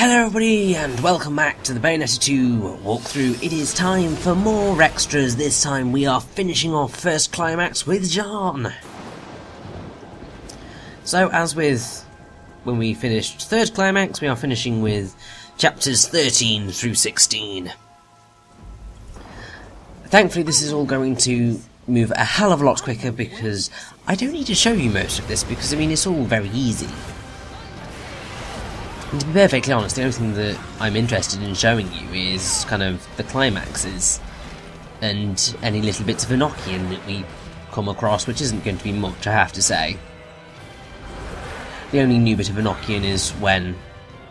Hello everybody and welcome back to the Bayonetta 2 walkthrough. It is time for more extras. This time we are finishing off first climax with Jeanne. So as with when we finished third climax, we are finishing with chapters 13 through 16. Thankfully this is all going to move a hell of a lot quicker because I don't need to show you most of this because I mean it's all very easy. And to be perfectly honest, the only thing that I'm interested in showing you is kind of the climaxes and any little bits of Enochian that we come across, which isn't going to be much, I have to say. The only new bit of Enochian is when...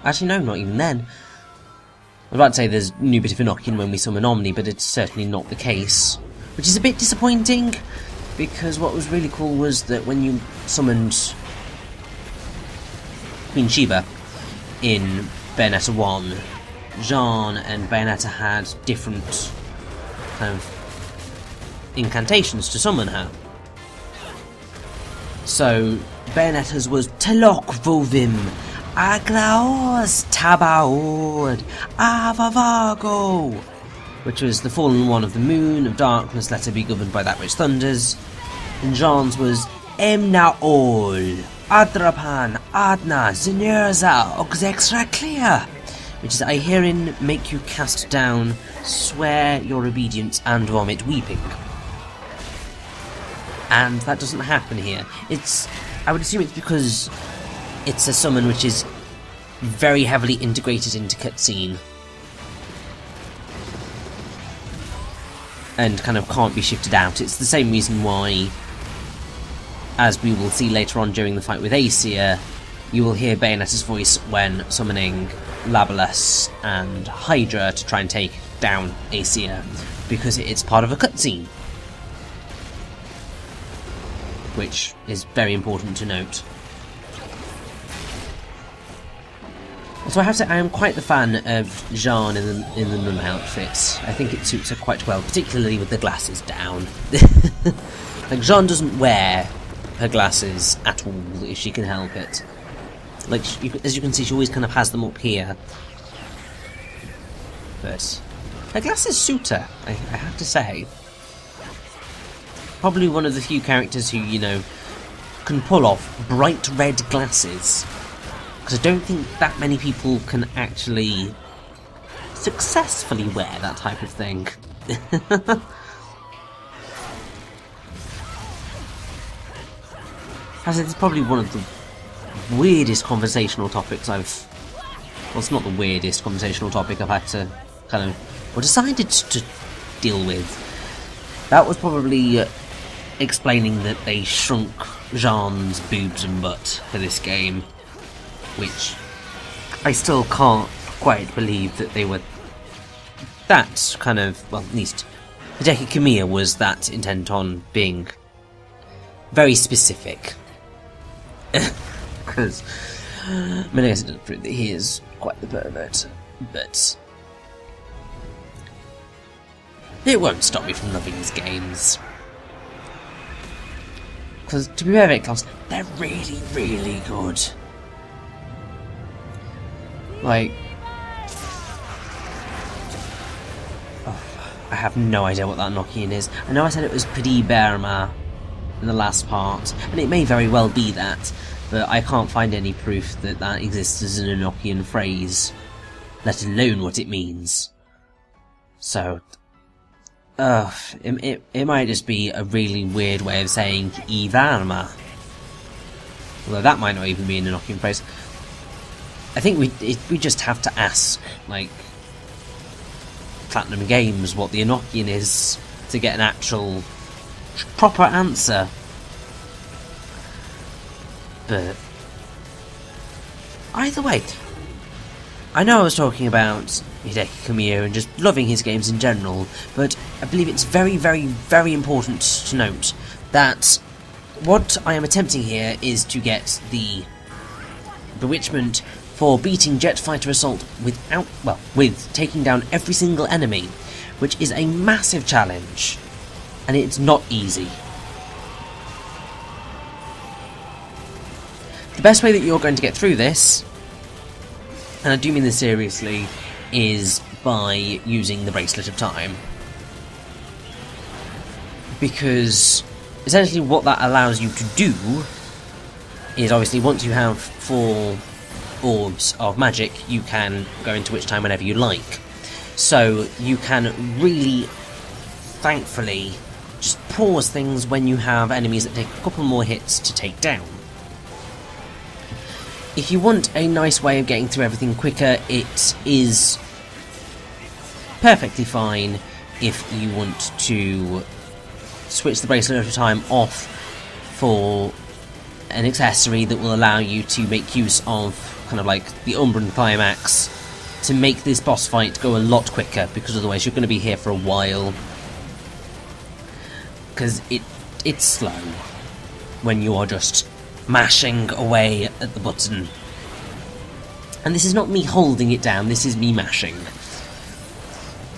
Actually, no, not even then. I was about to say there's a new bit of Enochian when we summon Omni, but it's certainly not the case. Which is a bit disappointing, because what was really cool was that when you summoned Queen Sheba in Bayonetta 1, Jeanne and Bayonetta had different kind of incantations to summon her. So Bayonetta's was Telok Vovim, Aglaos Tabaod, Avavago, which was the fallen one of the moon, of darkness, let her be governed by that which thunders. And Jeanne's was Emnaol, Adrapan, Adna, Zinurza, Oxextra Clear, which is I herein make you cast down, swear your obedience, and vomit weeping. And that doesn't happen here. I would assume it's because it's a summon which is very heavily integrated into cutscene. And kind of can't be shifted out. It's the same reason why, as we will see later on during the fight with Aesir, you will hear Bayonetta's voice when summoning Labalus and Hydra to try and take down Aesir, because it's part of a cutscene. Which is very important to note. So I have to say, I am quite the fan of Jeanne in the nun outfit. I think it suits her quite well, particularly with the glasses down. Like, Jeanne doesn't wear her glasses at all if she can help it. Like, as you can see, she always kind of has them up here. But her glasses suit her, I have to say. Probably one of the few characters who, you know, can pull off bright red glasses. Because I don't think that many people can actually successfully wear that type of thing. As it's probably one of the weirdest conversational topics Well, it's not the weirdest conversational topic I've had to kind of... or decided to deal with. That was probably explaining that they shrunk Jeanne's boobs and butt for this game. Which I still can't quite believe that they were that kind of, well, at least Hideki Kamiya was that intent on being very specific. Because, I mean, I guess it doesn't prove that he is quite the pervert, but it won't stop me from loving his games. Because, to be very close, they're really, really good. Like, I have no idea what that Enochian is. I know I said it was Padi Berma in the last part, and it may very well be that, but I can't find any proof that that exists as an Enochian phrase, let alone what it means. So, it might just be a really weird way of saying Ivarma. Although that might not even be an Enochian phrase. I think we just have to ask, like, Platinum Games what the Enochian is to get an actual proper answer. But either way, I know I was talking about Hideki Kamiya and just loving his games in general, but I believe it's very, very, very important to note that what I am attempting here is to get the Bewitchment for beating Jet Fighter Assault with taking down every single enemy, which is a massive challenge, and it's not easy. The best way that you're going to get through this and I do mean this seriously, is by using the Bracelet of Time. Because essentially what that allows you to do is, obviously, once you have 4 orbs of magic, you can go into Witch Time whenever you like. So you can really, thankfully, just pause things when you have enemies that take a couple more hits to take down. If you want a nice way of getting through everything quicker, it is perfectly fine if you want to switch the Bracelet of Time off for an accessory that will allow you to make use of kind of like the Umbran Climax to make this boss fight go a lot quicker, because otherwise you're going to be here for a while. Because it's slow when you are just mashing away at the button. And this is not me holding it down, this is me mashing.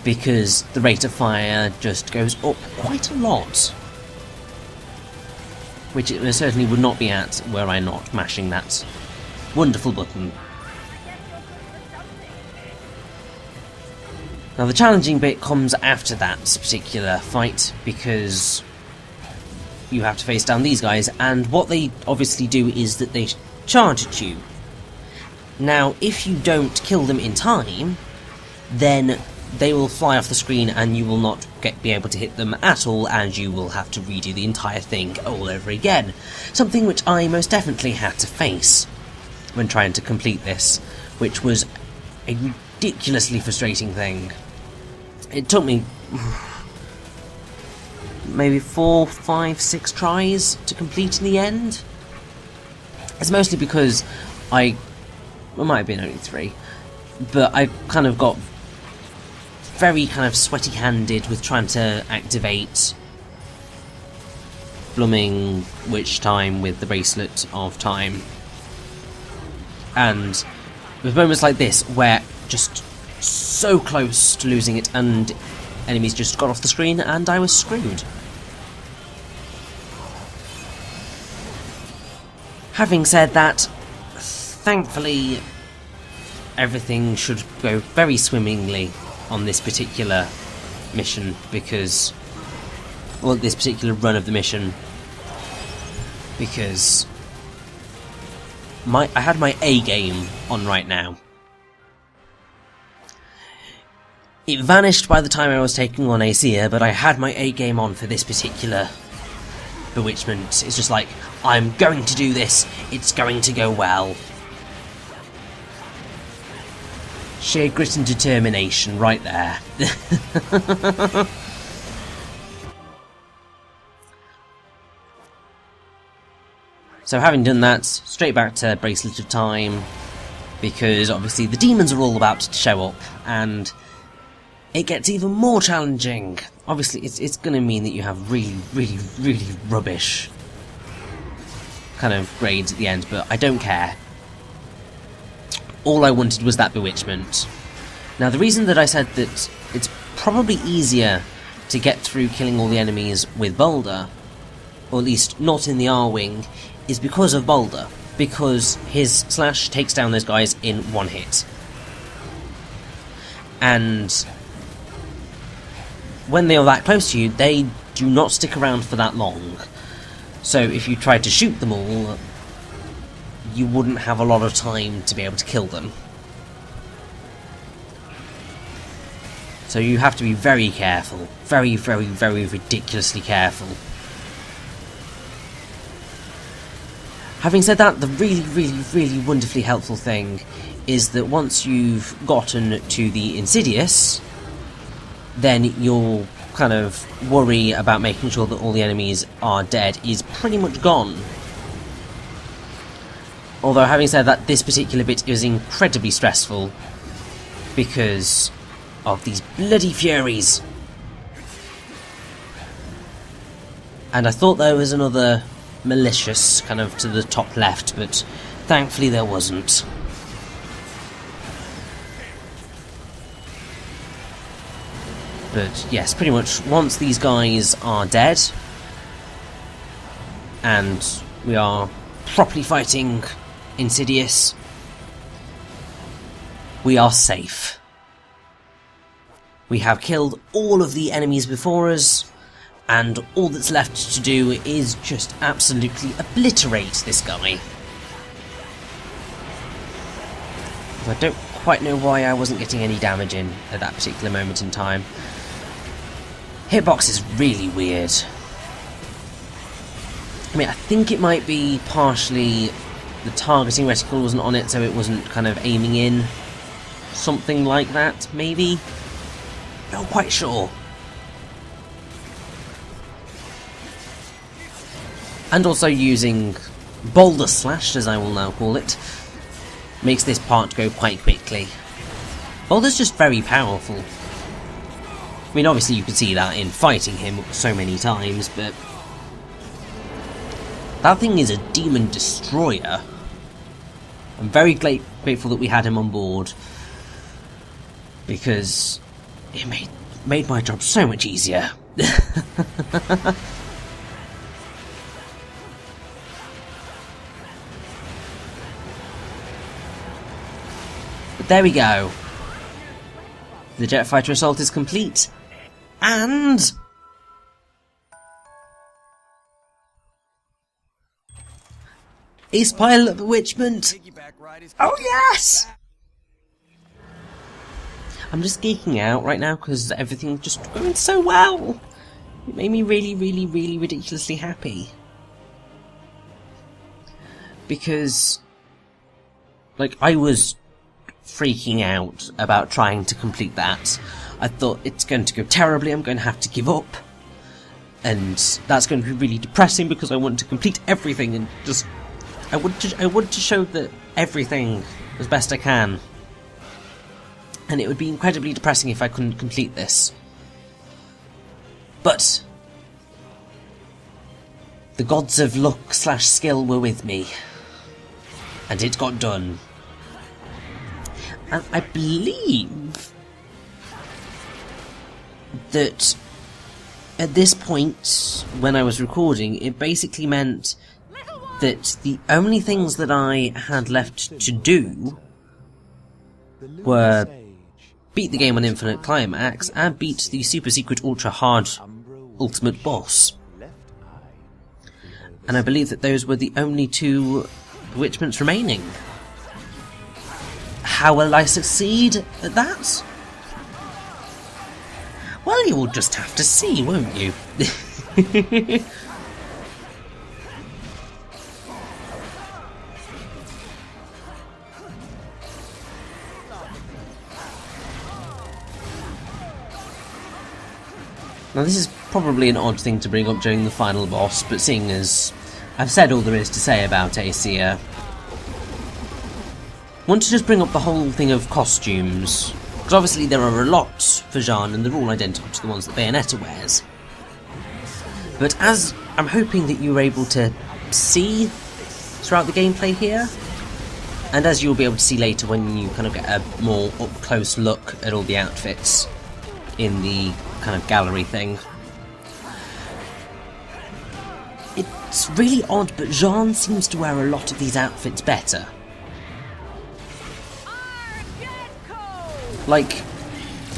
Because the rate of fire just goes up quite a lot. Which it certainly would not be at were I not mashing that wonderful button. Now the challenging bit comes after that particular fight, because you have to face down these guys, and what they obviously do is that they charge at you. Now if you don't kill them in time, then they will fly off the screen and you will not be able to hit them at all, and you will have to redo the entire thing all over again. Something which I most definitely had to face when trying to complete this, which was a ridiculously frustrating thing. It took me maybe 4, 5, 6 tries to complete in the end. It's mostly because it might have been only 3, but I kind of got very kind of sweaty-handed with trying to activate blooming Witch Time with the Bracelet of Time. And with moments like this, where just so close to losing it and enemies just got off the screen and I was screwed. Having said that, thankfully everything should go very swimmingly on this particular mission, because, well, this particular run of the mission, because I had my A game on right now. It vanished by the time I was taking on Aesir, but I had my A game on for this particular bewitchment. It's just like, I'm going to do this, it's going to go well. Sheer grit and determination right there. So having done that, straight back to Bracelet of Time, because obviously the demons are all about to show up, and it gets even more challenging. Obviously it's going to mean that you have really rubbish kind of grades at the end, but I don't care. All I wanted was that bewitchment. Now the reason that I said that it's probably easier to get through killing all the enemies with Boulder, or at least not in the R-Wing, is because of Boulder. Because his slash takes down those guys in 1 hit. And when they are that close to you, they do not stick around for that long. So if you tried to shoot them all, you wouldn't have a lot of time to be able to kill them. So you have to be very careful. Very ridiculously careful. Having said that, the really wonderfully helpful thing is that once you've gotten to the Insidious, then your kind of worry about making sure that all the enemies are dead is pretty much gone. Although, having said that, this particular bit is incredibly stressful because of these bloody Furies. And I thought there was another malicious kind of to the top left, but thankfully there wasn't. But yes, pretty much once these guys are dead and we are properly fighting Insidious, we are safe. We have killed all of the enemies before us, and all that's left to do is just absolutely obliterate this guy. I don't quite know why I wasn't getting any damage in at that particular moment in time. Hitbox is really weird. I mean, I think it might be partially the targeting reticle wasn't on it, so it wasn't kind of aiming in. Something like that, maybe? Not quite sure. And also using Boulder Slash, as I will now call it, makes this part go quite quickly. Boulder's just very powerful. I mean, obviously you can see that in fighting him so many times, but that thing is a demon destroyer. I'm very grateful that we had him on board, because it made my job so much easier. But there we go. The jet fighter assault is complete, and Ace Pilot Bewitchment! Oh yes! I'm just geeking out right now because everything's just going so well. It made me really, really, really ridiculously happy. Because, like, I was freaking out about trying to complete that. I thought it's going to go terribly, I'm going to have to give up. And that's going to be really depressing because I want to complete everything and just... I want to show that everything as best I can. And it would be incredibly depressing if I couldn't complete this. But the gods of luck / skill were with me. And it got done. And I believe that at this point, when I was recording, it basically meant that the only things that I had left to do were beat the game on Infinite Climax and beat the super secret ultra hard ultimate boss. And I believe that those were the only two bewitchments remaining. How will I succeed at that? Well, you will just have to see, won't you? Now this is probably an odd thing to bring up during the final boss, but seeing as I've said all there is to say about Acia, I want to just bring up the whole thing of costumes, because obviously there are a lot for Jeanne and they're all identical to the ones that Bayonetta wears. But as I'm hoping that you were able to see throughout the gameplay here, and as you'll be able to see later when you kind of get a more up-close look at all the outfits in the kind of gallery thing. It's really odd, but Jeanne seems to wear a lot of these outfits better. Like,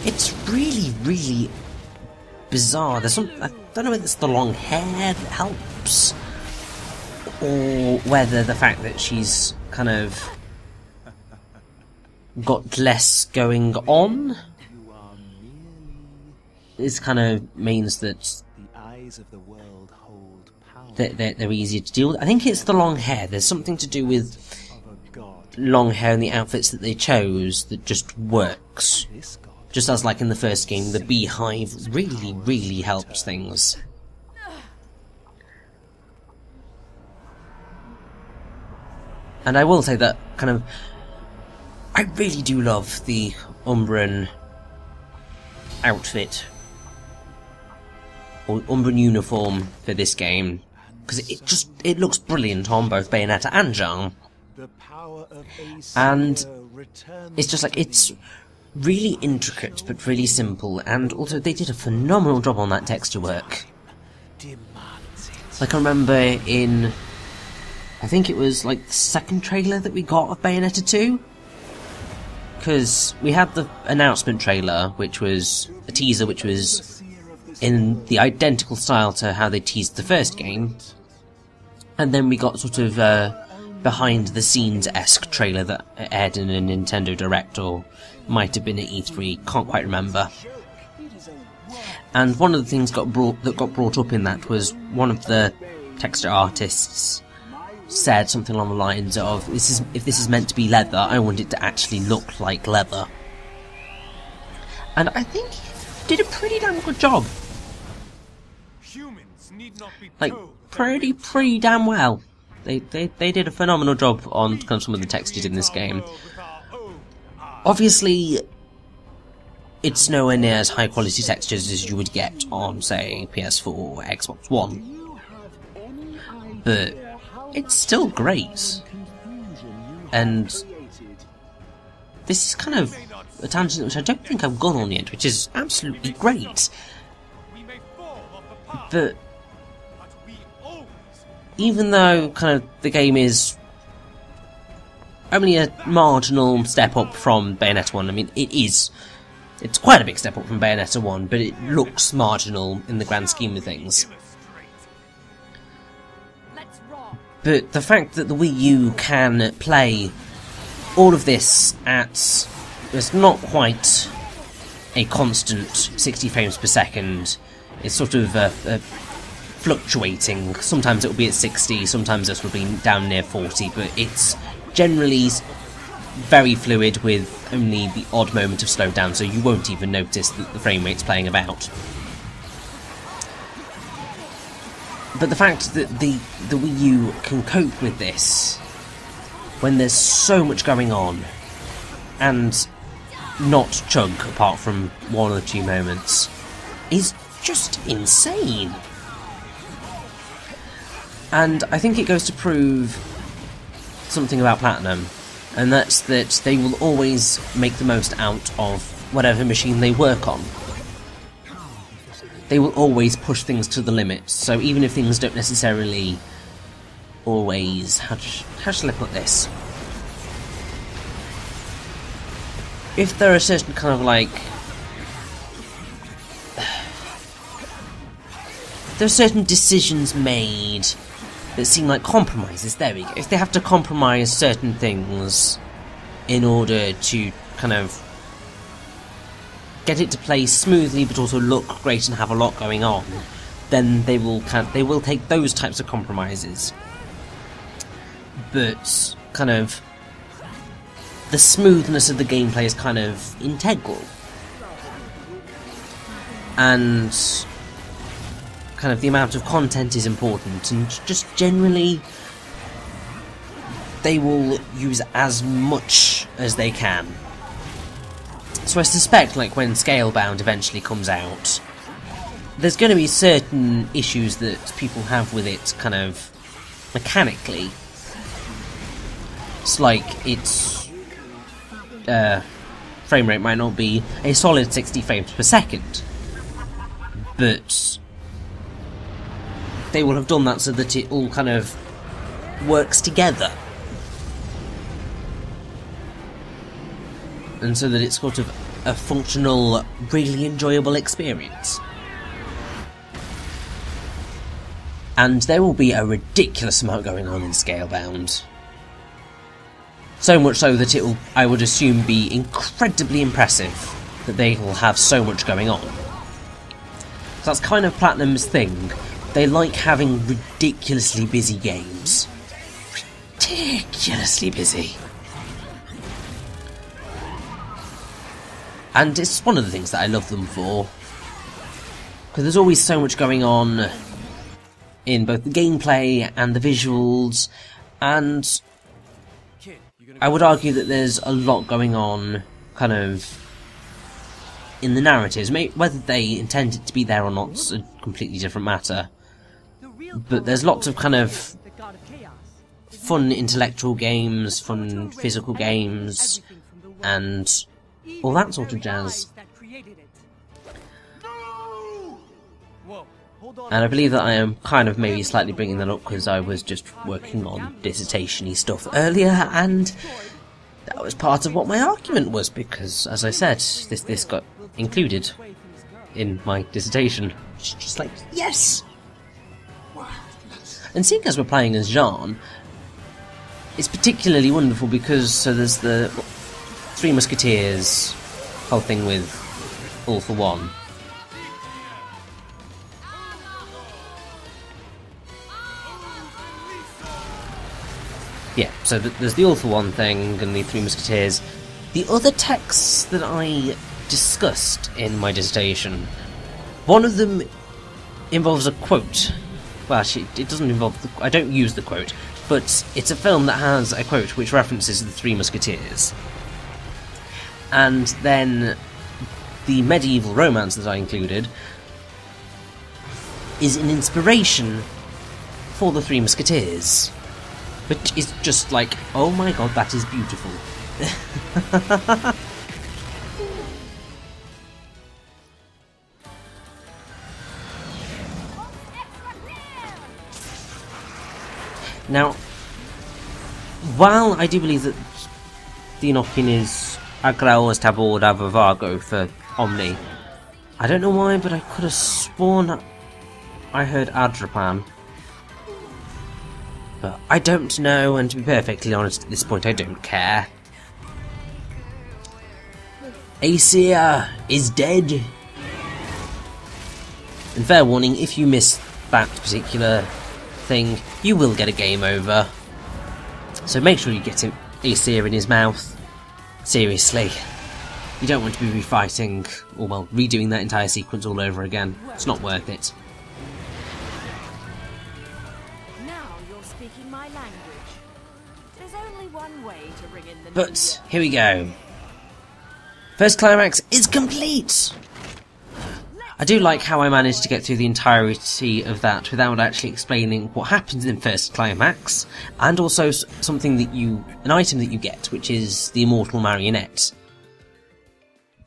it's really, really bizarre. There's some... I don't know whether it's the long hair that helps, or whether the fact that she's kind of got less going on is kind of means that they're easier to deal with. I think it's the long hair. There's something to do with long hair and the outfits that they chose that just works. Just as like in the first game, the beehive really, really helps things. And I will say that kind of... I really do love the Umbran outfit, or Umbran uniform for this game, because it looks brilliant on both Bayonetta and Jeanne. And it's just like, it's really intricate but really simple, and also they did a phenomenal job on that texture work. Like I remember in, I think it was like the second trailer that we got of Bayonetta 2, because we had the announcement trailer, which was a teaser, which was in the identical style to how they teased the first game, and then we got sort of behind-the-scenes-esque trailer that aired in a Nintendo Direct, or might have been at E3, can't quite remember. And one of the things that got brought up in that was one of the texture artists said something along the lines of, if this is meant to be leather, I want it to actually look like leather. And I think he did a pretty damn good job. Like, pretty damn well. They did a phenomenal job on kind of some of the textures in this game. Obviously, it's nowhere near as high quality textures as you would get on, say, PS4 or Xbox One. But it's still great. And this is kind of a tangent which I don't think I've gone on yet, which is absolutely great. But even though kind of the game is only a marginal step up from Bayonetta 1, I mean, it's quite a big step up from Bayonetta 1, but it looks marginal in the grand scheme of things. But the fact that the Wii U can play all of this at, it's not quite a constant 60 frames per second, it's sort of fluctuating. Sometimes it will be at 60, sometimes it will be down near 40, but it's generally very fluid with only the odd moment of slowdown, so you won't even notice that the frame rate's playing about. But the fact that the Wii U can cope with this when there's so much going on and not chug apart from one or two moments is just insane. And I think it goes to prove something about Platinum, and that's that they will always make the most out of whatever machine they work on. They will always push things to the limit, so even if things don't necessarily always... How shall I put this? If there are certain kind of like... there are certain decisions made that seem like compromises, there we go. If they have to compromise certain things in order to kind of get it to play smoothly but also look great and have a lot going on, then they will take those types of compromises. But kind of the smoothness of the gameplay is kind of integral. And kind of the amount of content is important, and just generally they will use as much as they can. So I suspect, like, when Scalebound eventually comes out, there's going to be certain issues that people have with it kind of mechanically. It's like its frame rate might not be a solid 60 frames per second, but they will have done that so that it all kind of works together. And so that it's sort of a functional, really enjoyable experience. And there will be a ridiculous amount going on in Scalebound. So much so that it will, I would assume, be incredibly impressive that they will have so much going on. So that's kind of Platinum's thing. They like having ridiculously busy games. Ridiculously busy. And it's one of the things that I love them for. Because there's always so much going on in both the gameplay and the visuals, and I would argue that there's a lot going on kind of in the narratives. Whether they intend it to be there or not is a completely different matter. But there's lots of kind of fun intellectual games, fun physical games, and all that sort of jazz. And I believe that I am kind of maybe slightly bringing that up because I was just working on dissertation-y stuff earlier, and that was part of what my argument was, because, as I said, this got included in my dissertation. Just like, yes! And seeing as we're playing as Jeanne, it's particularly wonderful because, so there's the Three Musketeers, whole thing with All for One. Yeah, so there's the All for One thing and the Three Musketeers. The other texts that I discussed in my dissertation, one of them involves a quote. Well, actually, it doesn't involve I don't use the quote, but it's a film that has a quote which references the Three Musketeers. And then the medieval romance that I included is an inspiration for the Three Musketeers. Which is just like, oh my god, that is beautiful. Now, while I do believe that the Noatun is Agraos Tabor Davavago for Omni, I don't know why, but I could have sworn I heard Adrapan. But I don't know, and to be perfectly honest at this point, I don't care. Aesir is dead! And fair warning, if you miss that particular thing, you will get a game over. So make sure you get him Aesir in his mouth. Seriously. You don't want to be refighting, or well, redoing that entire sequence all over again. It's not worth it. But, here we go. First climax is complete! I do like how I managed to get through the entirety of that without actually explaining what happens in first climax, and also something that an item that you get, which is the immortal marionette.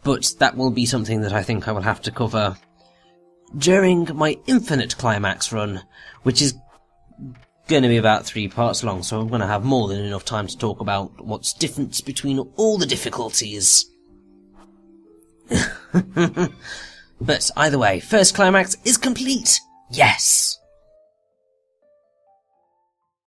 But that will be something that I think I will have to cover during my infinite climax run, which is going to be about 3 parts long, so I'm going to have more than enough time to talk about what's different between all the difficulties. But either way, first climax is complete! Yes!